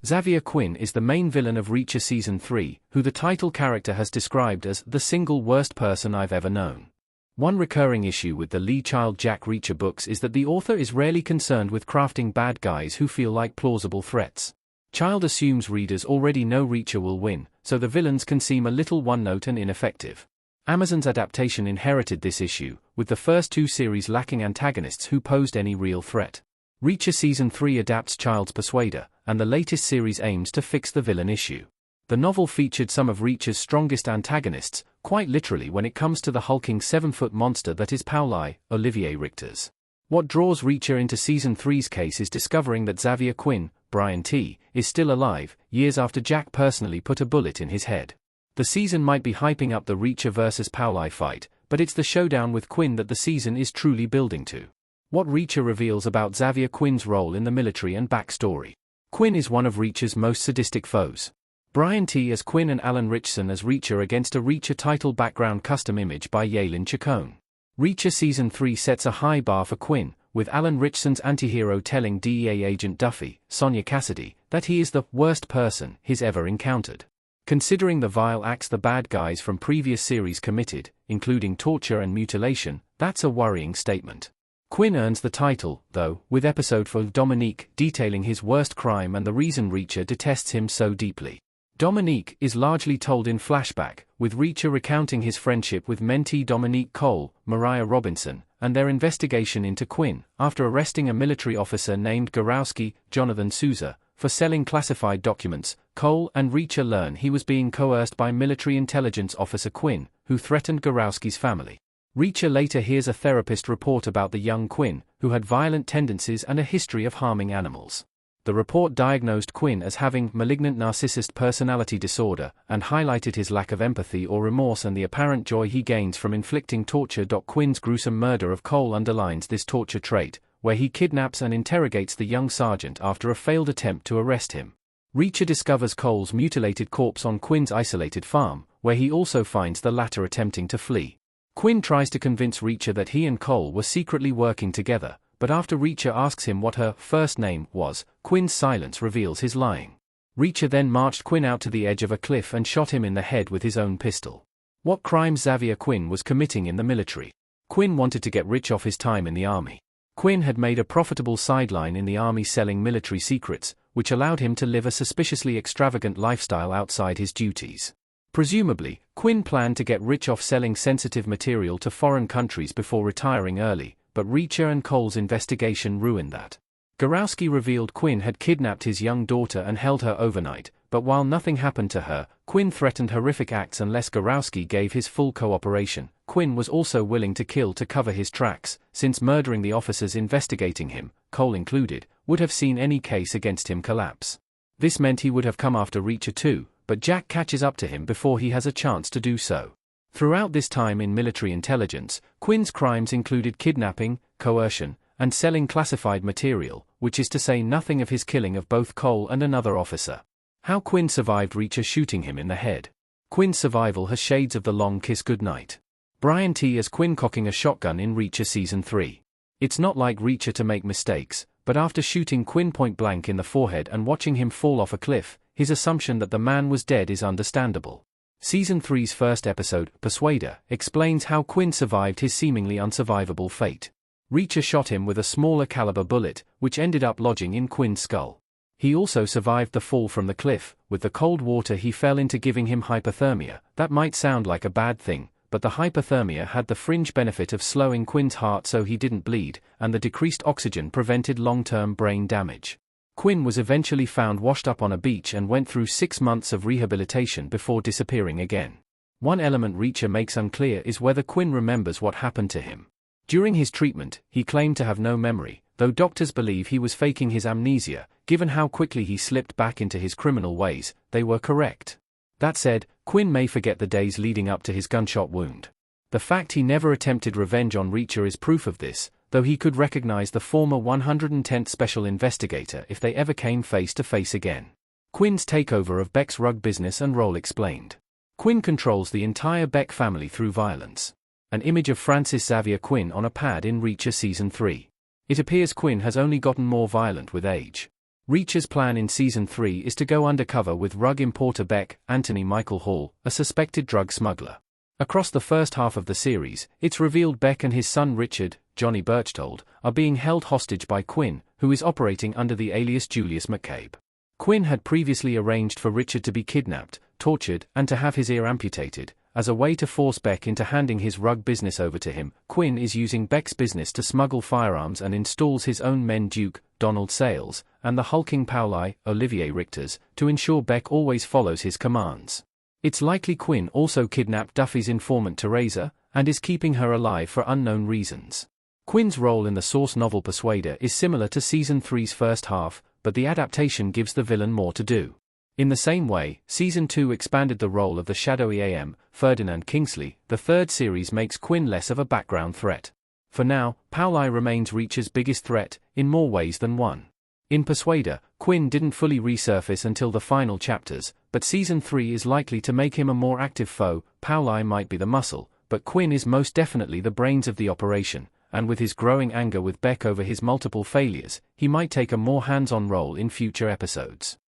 Xavier Quinn is the main villain of Reacher Season 3, who the title character has described as the single worst person I've ever known. One recurring issue with the Lee Child Jack Reacher books is that the author is rarely concerned with crafting bad guys who feel like plausible threats. Child assumes readers already know Reacher will win, so the villains can seem a little one-note and ineffective. Amazon's adaptation inherited this issue, with the first two series lacking antagonists who posed any real threat. Reacher Season 3 adapts Child's Persuader, and the latest series aims to fix the villain issue. The novel featured some of Reacher's strongest antagonists, quite literally when it comes to the hulking 7-foot monster that is Pauli, Olivier Richter's. What draws Reacher into Season 3's case is discovering that Xavier Quinn, Brian T., is still alive, years after Jack personally put a bullet in his head. The season might be hyping up the Reacher vs. Pauli fight, but it's the showdown with Quinn that the season is truly building to. What Reacher reveals about Xavier Quinn's role in the military and backstory. Quinn is one of Reacher's most sadistic foes. Brian T. as Quinn and Alan Ritchson as Reacher against a Reacher title background custom image by Yaelin Chacon. Reacher Season 3 sets a high bar for Quinn, with Alan Ritchson's antihero telling DEA agent Duffy, Sonia Cassidy, that he is the worst person he's ever encountered. Considering the vile acts the bad guys from previous series committed, including torture and mutilation, that's a worrying statement. Quinn earns the title, though, with episode 4 of Dominique detailing his worst crime and the reason Reacher detests him so deeply. Dominique is largely told in flashback, with Reacher recounting his friendship with mentee Dominique Cole, Mariah Robinson, and their investigation into Quinn, after arresting a military officer named Gorowski, Jonathan Souza, for selling classified documents. Cole and Reacher learn he was being coerced by military intelligence officer Quinn, who threatened Gorowski's family. Reacher later hears a therapist report about the young Quinn, who had violent tendencies and a history of harming animals. The report diagnosed Quinn as having malignant narcissist personality disorder, and highlighted his lack of empathy or remorse and the apparent joy he gains from inflicting torture. Quinn's gruesome murder of Cole underlines this torture trait, where he kidnaps and interrogates the young sergeant after a failed attempt to arrest him. Reacher discovers Cole's mutilated corpse on Quinn's isolated farm, where he also finds the latter attempting to flee. Quinn tries to convince Reacher that he and Cole were secretly working together, but after Reacher asks him what her first name was, Quinn's silence reveals his lying. Reacher then marched Quinn out to the edge of a cliff and shot him in the head with his own pistol. What crimes Xavier Quinn was committing in the military? Quinn wanted to get rich off his time in the army. Quinn had made a profitable sideline in the army selling military secrets, which allowed him to live a suspiciously extravagant lifestyle outside his duties. Presumably, Quinn planned to get rich off selling sensitive material to foreign countries before retiring early, but Reacher and Cole's investigation ruined that. Gorowski revealed Quinn had kidnapped his young daughter and held her overnight, but while nothing happened to her, Quinn threatened horrific acts unless Gorowski gave his full cooperation. Quinn was also willing to kill to cover his tracks, since murdering the officers investigating him, Cole included, would have seen any case against him collapse. This meant he would have come after Reacher too, but Jack catches up to him before he has a chance to do so. Throughout this time in military intelligence, Quinn's crimes included kidnapping, coercion, and selling classified material, which is to say nothing of his killing of both Cole and another officer. How Quinn survived Reacher shooting him in the head. Quinn's survival has shades of The Long Kiss Goodnight. Brian T. as Quinn cocking a shotgun in Reacher Season 3. It's not like Reacher to make mistakes, but after shooting Quinn point blank in the forehead and watching him fall off a cliff, his assumption that the man was dead is understandable. Season 3's first episode, Persuader, explains how Quinn survived his seemingly unsurvivable fate. Reacher shot him with a smaller caliber bullet, which ended up lodging in Quinn's skull. He also survived the fall from the cliff, with the cold water he fell into giving him hypothermia. That might sound like a bad thing, but the hypothermia had the fringe benefit of slowing Quinn's heart so he didn't bleed, and the decreased oxygen prevented long-term brain damage. Quinn was eventually found washed up on a beach and went through 6 months of rehabilitation before disappearing again. One element Reacher makes unclear is whether Quinn remembers what happened to him. During his treatment, he claimed to have no memory, though doctors believe he was faking his amnesia. Given how quickly he slipped back into his criminal ways, they were correct. That said, Quinn may forget the days leading up to his gunshot wound. The fact he never attempted revenge on Reacher is proof of this, though he could recognize the former 110th Special Investigator if they ever came face to face again. Quinn's takeover of Beck's rug business and role explained. Quinn controls the entire Beck family through violence. An image of Francis Xavier Quinn on a pad in Reacher Season 3. It appears Quinn has only gotten more violent with age. Reacher's plan in Season 3 is to go undercover with rug importer Beck, Anthony Michael Hall, a suspected drug smuggler. Across the first half of the series, it's revealed Beck and his son Richard, Johnny Birchtold, are being held hostage by Quinn, who is operating under the alias Julius McCabe. Quinn had previously arranged for Richard to be kidnapped, tortured, and to have his ear amputated. As a way to force Beck into handing his rug business over to him, Quinn is using Beck's business to smuggle firearms and installs his own men Duke, Donald Sales, and the hulking Pauli, Olivier Richters, to ensure Beck always follows his commands. It's likely Quinn also kidnapped Duffy's informant Teresa, and is keeping her alive for unknown reasons. Quinn's role in the source novel Persuader is similar to Season 3's first half, but the adaptation gives the villain more to do. In the same way, Season 2 expanded the role of the shadowy AM, Ferdinand Kingsley. The third series makes Quinn less of a background threat. For now, Pauli remains Reacher's biggest threat, in more ways than one. In Persuader, Quinn didn't fully resurface until the final chapters, but Season 3 is likely to make him a more active foe. Pauli might be the muscle, but Quinn is most definitely the brains of the operation, and with his growing anger with Beck over his multiple failures, he might take a more hands-on role in future episodes.